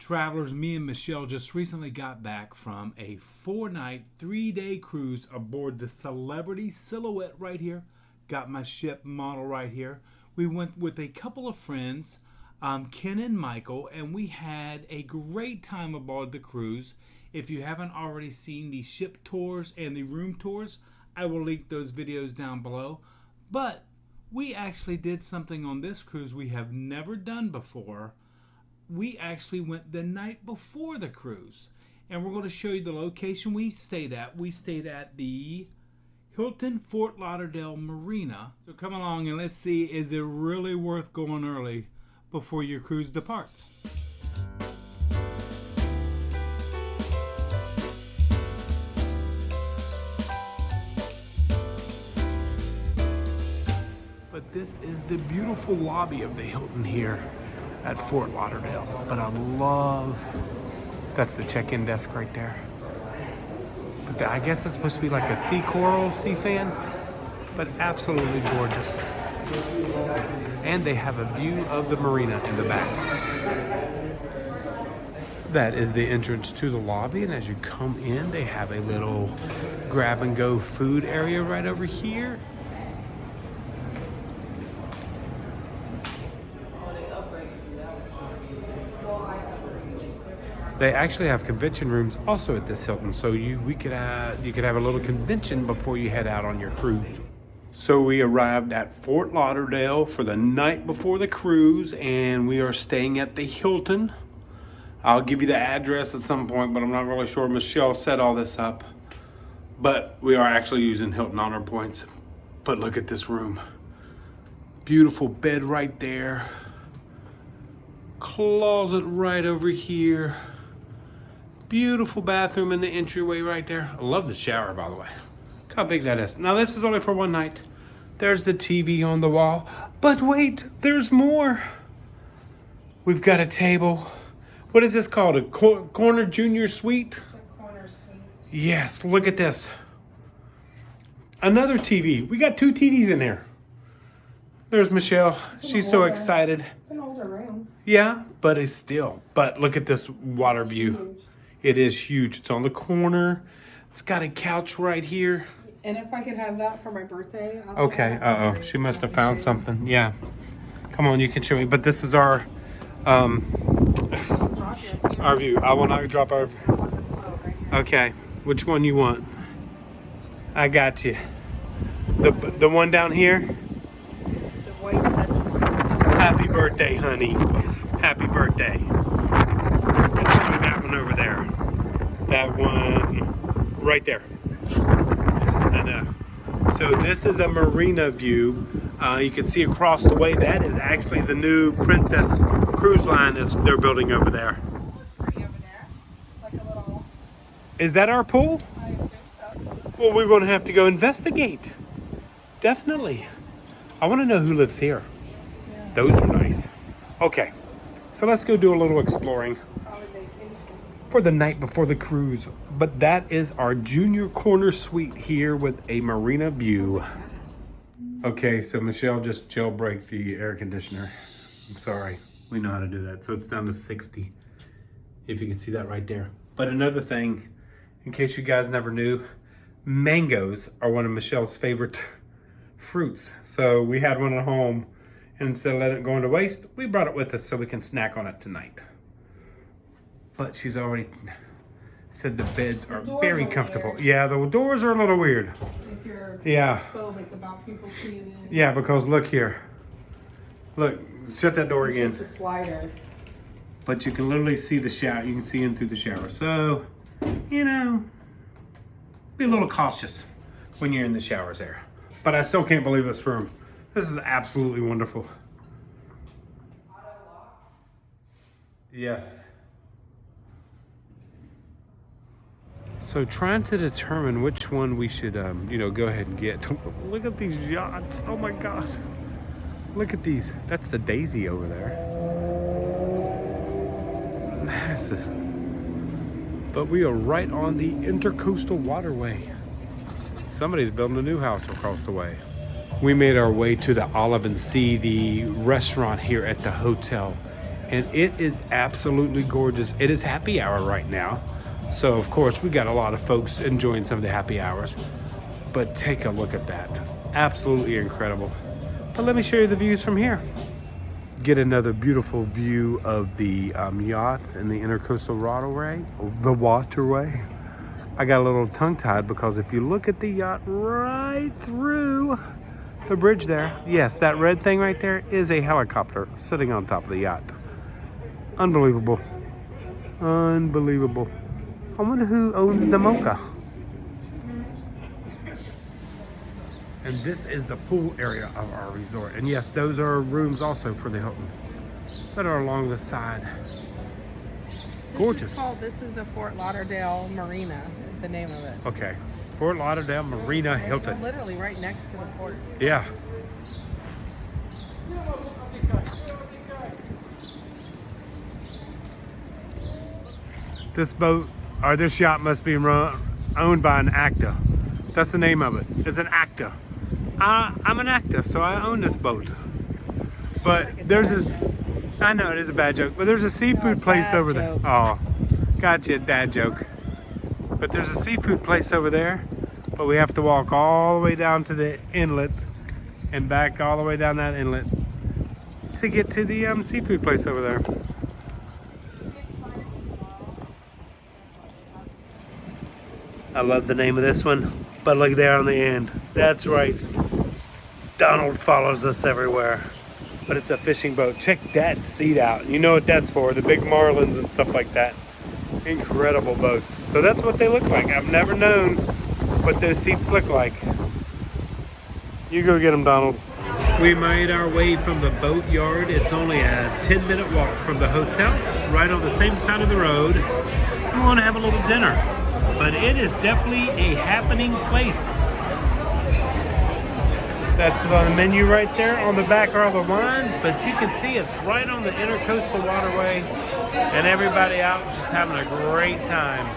Travelers, me and Michelle just recently got back from a 4-night, 3-day cruise aboard the Celebrity Silhouette right here. Got my ship model right here. We went with a couple of friends, Ken and Michael, and we had a great time aboard the cruise. If you haven't already seen the ship tours and the room tours, I will link those videos down below. But we actually did something on this cruise we have never done before. We actually went the night before the cruise, and we're going to show you the location we stayed at. We stayed at the Hilton Fort Lauderdale Marina. So come along and let's see, is it really worth going early before your cruise departs? But this is the beautiful lobby of the Hilton here at Fort Lauderdale. But I love, that's the check-in desk right there. But I guess it's supposed to be like a sea coral, sea fan, but absolutely gorgeous. And they have a view of the marina in the back. That is the entrance to the lobby, and as you come in, they have a little grab-and-go food area right over here. They actually have convention rooms also at this Hilton, so you could have a little convention before you head out on your cruise. So we arrived at Fort Lauderdale for the night before the cruise, and we are staying at the Hilton. I'll give you the address at some point, but I'm not really sure. Michelle set all this up, but we are actually using Hilton Honor Points. But look at this room. Beautiful bed right there. Closet right over here. Beautiful bathroom in the entryway right there. I love the shower, by the way. Look how big that is. Now this is only for one night. There's the TV on the wall. But wait, there's more. We've got a table. What is this called? A corner junior suite? It's a corner suite. Yes, look at this. Another TV. We got 2 TVs in there. There's Michelle. She's so excited. It's an older room. Yeah, but it's still. But look at this water view. Huge. It is huge. It's on the corner. It's got a couch right here. And if I could have that for my birthday. Okay. Uh-oh. She must have found something. Yeah. Come on, you can show me. But this is our our view. I will not drop our. Okay. Which one you want? I got you. The one down here. The white touches. Happy birthday, honey. Happy birthday. Let's do that one over there. That one right there. And so this is a marina view. You can see across the way, that is actually the new Princess cruise line they're building over there. Looks pretty over there. Like a little. Is that our pool? I assume so. Well, we're going to have to go investigate. Definitely. I want to know who lives here. Yeah. Those are nice. Okay, so let's go do a little exploring Probably vacation. for the night before the cruise. But that is our junior corner suite here with a marina view. Okay, so Michelle just jailbreaked the air conditioner. I'm sorry, we know how to do that. So it's down to 60, if you can see that right there. But another thing, in case you guys never knew, mangoes are one of Michelle's favorite fruits. So we had one at home, and instead of letting it go into waste, we brought it with us so we can snack on it tonight. But she's already said the beds are very comfortable. Weird. Yeah, the doors are a little weird. If you're Yeah. phobic about people seeing it. Yeah, because look here. Look, shut that door It's again. just a slider. But you can literally see the shower. You can see in through the shower. So, you know, be a little cautious when you're in the showers there. But I still can't believe this room. This is absolutely wonderful. Yes. So trying to determine which one we should, go ahead and get. Look at these yachts. Oh my gosh. Look at these. That's the Daisy over there. Massive. But we are right on the Intercoastal Waterway. Somebody's building a new house across the way. We made our way to the Olive and Sea, the restaurant here at the hotel. and it is absolutely gorgeous. It is happy hour right now, so of course we got a lot of folks enjoying some of the happy hours. But take a look at that, absolutely incredible. But let me show you the views from here. Get another beautiful view of the yachts in the intercoastal waterway. I got a little tongue-tied because if you look at the yacht right through the bridge there, yes, that red thing right there is a helicopter sitting on top of the yacht. Unbelievable. Unbelievable. I wonder who owns the Mocha. And this is the pool area of our resort. And yes, those are rooms also for the Hilton that are along the side. Gorgeous. This is the Fort Lauderdale Marina, is the name of it. Okay. Fort Lauderdale Marina Hilton. It's literally right next to the port. Yeah. This boat, or this yacht must be owned by an actor. That's the name of it. It's an actor. I'm an actor, so I own this boat. But like there's this, I know it is a bad joke, but there's a seafood place over there. Oh, gotcha, dad joke. But there's a seafood place over there, but we have to walk all the way down to the inlet and back all the way down that inlet to get to the seafood place over there. I love the name of this one, but look there on the end. That's right. Donald follows us everywhere. But it's a fishing boat. Check that seat out. You know what that's for, the big marlins and stuff like that. Incredible boats. So that's what they look like. I've never known what those seats look like. You go get them, Donald. We made our way from the boat yard. It's only a 10-minute walk from the hotel, right on the same side of the road. We want to have a little dinner, but it is definitely a happening place. That's the menu right there. On the back are all the wines, but you can see it's right on the intercoastal waterway, and everybody out just having a great time.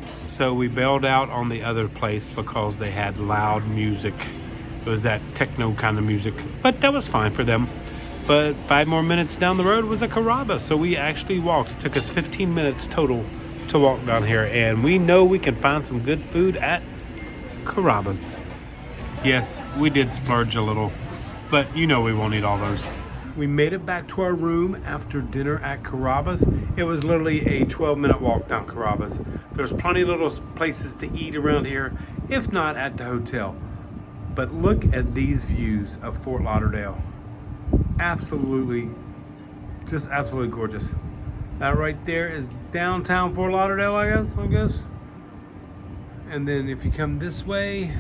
So we bailed out on the other place because they had loud music. It was that techno kind of music, but that was fine for them. But 5 more minutes down the road was a Carrabba's, so we actually walked. It took us 15 minutes total to walk down here, and we know we can find some good food at Carrabba's. Yes, we did splurge a little, but you know we won't eat all those. We made it back to our room after dinner at Carrabba's. It was literally a 12-minute walk down Carrabba's. There's plenty of little places to eat around here, if not at the hotel. But look at these views of Fort Lauderdale. Absolutely, just absolutely gorgeous. That right there is downtown Fort Lauderdale, I guess. And then if you come this way,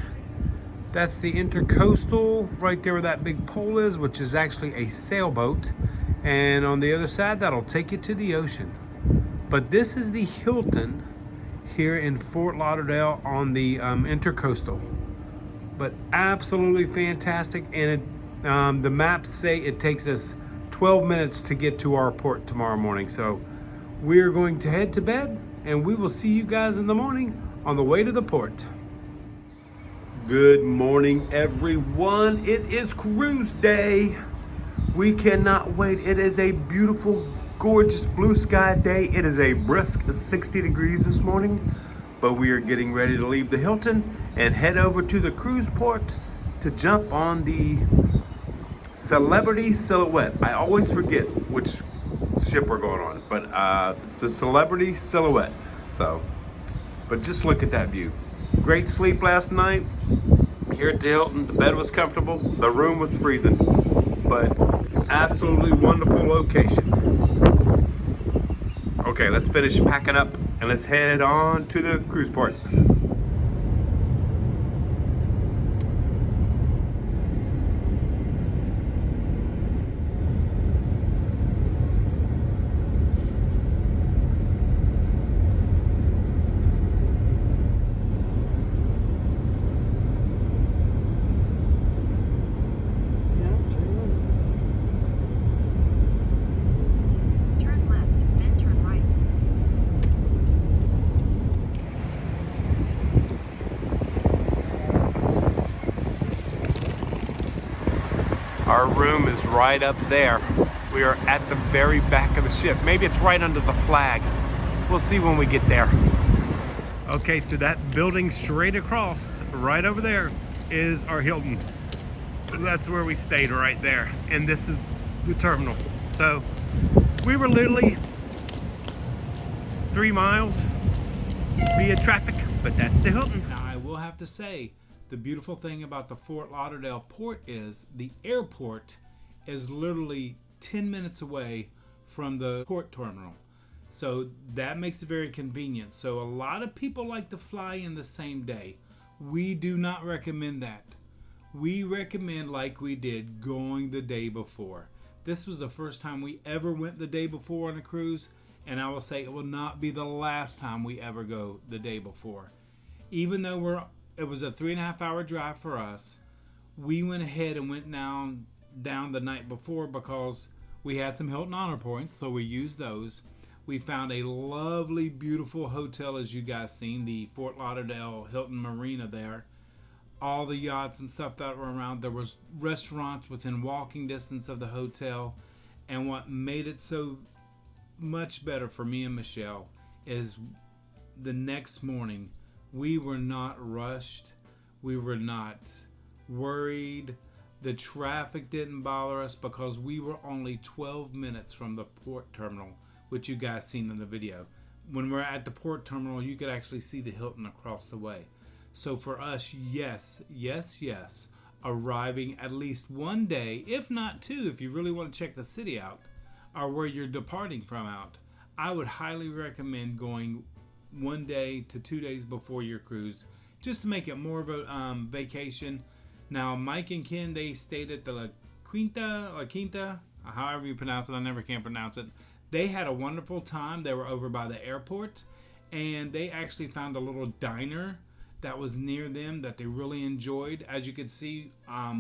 that's the intercoastal right there where that big pole is, which is actually a sailboat. And on the other side, that'll take you to the ocean. But this is the Hilton here in Fort Lauderdale on the intercoastal. But absolutely fantastic. And the maps say it takes us 12 minutes to get to our port tomorrow morning. So we're going to head to bed, and we will see you guys in the morning on the way to the port. Good morning, everyone. It is cruise day. We cannot wait. It is a beautiful, gorgeous blue sky day. It is a brisk 60 degrees this morning, but we are getting ready to leave the Hilton and head over to the cruise port to jump on the Celebrity Silhouette. I always forget which ship we're going on, but it's the Celebrity Silhouette. So, but just look at that view. Great sleep last night here at the Hilton. The bed was comfortable. The room was freezing, but absolutely wonderful location. Okay, let's finish packing up and let's head on to the cruise port. Our room is right up there. We are at the very back of the ship. Maybe it's right under the flag. We'll see when we get there. Okay, so that building straight across, right over there, is our Hilton. That's where we stayed, right there. And this is the terminal. So we were literally 3 miles via traffic, but that's the Hilton. Now I will have to say, the beautiful thing about the Fort Lauderdale port is the airport is literally 10 minutes away from the port terminal. So that makes it very convenient. So a lot of people like to fly in the same day. We do not recommend that. We recommend, like we did, going the day before. This was the first time we ever went the day before on a cruise, and I will say it will not be the last time we ever go the day before. Even though it was a 3.5 hour drive for us, we went ahead and went down the night before because we had some Hilton Honor Points, so we used those. We found a lovely, beautiful hotel, as you guys seen, the Fort Lauderdale Hilton Marina there. All the yachts and stuff that were around. There was restaurants within walking distance of the hotel. And what made it so much better for me and Michelle is the next morning, we were not rushed. We were not worried. The traffic didn't bother us because we were only 12 minutes from the port terminal, which you guys seen in the video. When we're at the port terminal, you could actually see the Hilton across the way. So for us, yes, arriving at least one day, if not two, if you really want to check the city out, or where you're departing from out, I would highly recommend going 1 day to 2 days before your cruise, just to make it more of a vacation. Now, Mike and Ken, they stayed at the La Quinta, however you pronounce it, I never can pronounce it. They had a wonderful time. They were over by the airport, and they actually found a little diner that was near them that they really enjoyed. As you could see,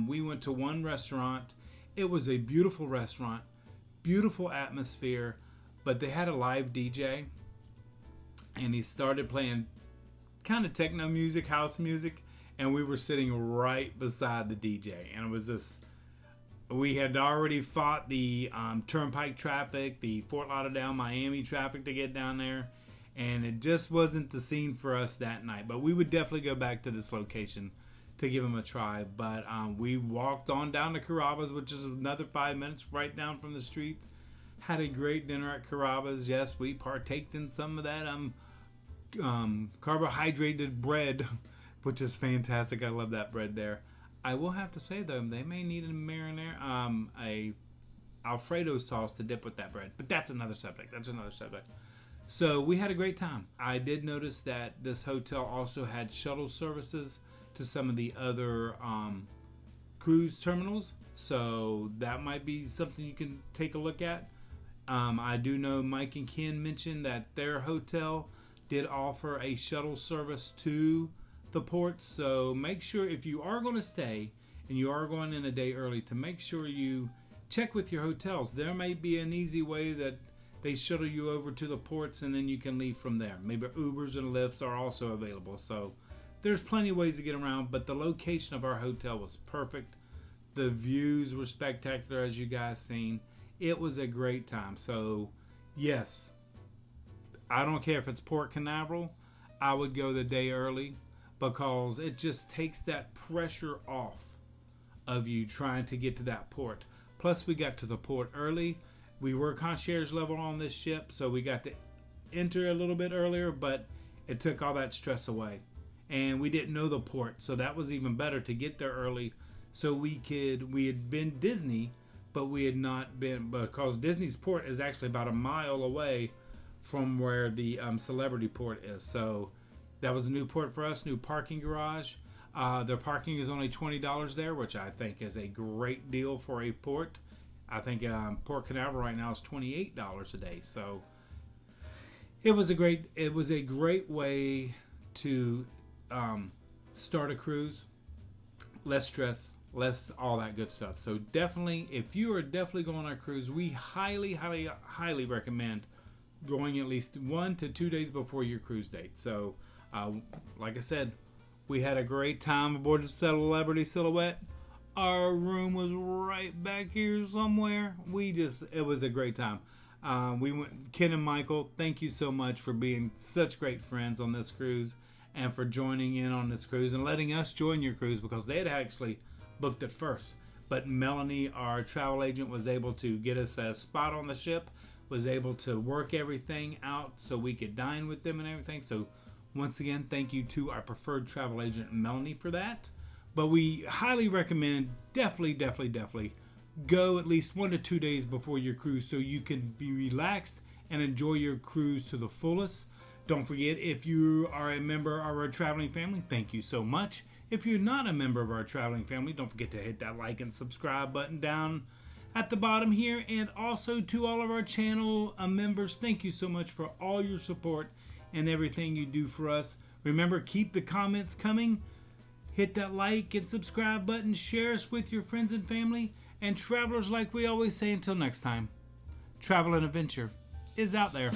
we went to one restaurant. It was a beautiful restaurant, beautiful atmosphere, but they had a live DJ, and he started playing kind of techno music, house music, and we were sitting right beside the DJ, and it was this. We had already fought the turnpike traffic, the Fort Lauderdale, Miami traffic to get down there. And it just wasn't the scene for us that night. But we would definitely go back to this location to give them a try. But we walked on down to Carrabba's, which is another 5 minutes right down from the street. Had a great dinner at Carrabba's. Yes, we partaked in some of that carbohydrated bread, which is fantastic. I love that bread there. I will have to say, though, they may need a marinara, a Alfredo sauce to dip with that bread. But that's another subject. So we had a great time. I did notice that this hotel also had shuttle services to some of the other cruise terminals. So that might be something you can take a look at. I do know Mike and Ken mentioned that their hotel did offer a shuttle service to the port. So make sure, if you are going to stay and you are going in a day early, to make sure you check with your hotels. There may be an easy way that they shuttle you over to the ports and then you can leave from there. Maybe Ubers and Lyfts are also available. So there's plenty of ways to get around, but the location of our hotel was perfect. The views were spectacular, as you guys seen. It was a great time. So yes, I don't care if it's Port Canaveral, I would go the day early because it just takes that pressure off of you trying to get to that port. Plus we got to the port early. We were concierge level on this ship, so we got to enter a little bit earlier, but it took all that stress away. And we didn't know the port, so that was even better to get there early so we had been Disney, but we had not been, because Disney's port is actually about a mile away from where the Celebrity port is. So that was a new port for us, new parking garage. Their parking is only $20 there, which I think is a great deal for a port. I think Port Canaveral right now is $28 a day. So it was a great way to start a cruise. Less stress, less all that good stuff. So definitely, if you are definitely going on a cruise, we highly recommend going at least 1 to 2 days before your cruise date. So like I said, we had a great time aboard the Celebrity Silhouette. Our room was right back here somewhere. It was a great time. We went, Ken and Michael, thank you so much for being such great friends on this cruise and for joining in on this cruise and letting us join your cruise because they had actually booked it first. But Melanie, our travel agent, was able to get us a spot on the ship, was able to work everything out so we could dine with them and everything. So once again, thank you to our preferred travel agent, Melanie, for that. But we highly recommend, definitely, go at least 1 to 2 days before your cruise so you can be relaxed and enjoy your cruise to the fullest. Don't forget, if you are a member of our traveling family, thank you so much. If you're not a member of our traveling family, don't forget to hit that like and subscribe button down at the bottom here. And also to all of our channel members, thank you so much for all your support and everything you do for us. Remember, keep the comments coming. Hit that like and subscribe button. Share us with your friends and family. And travelers, like we always say, until next time, travel and adventure is out there.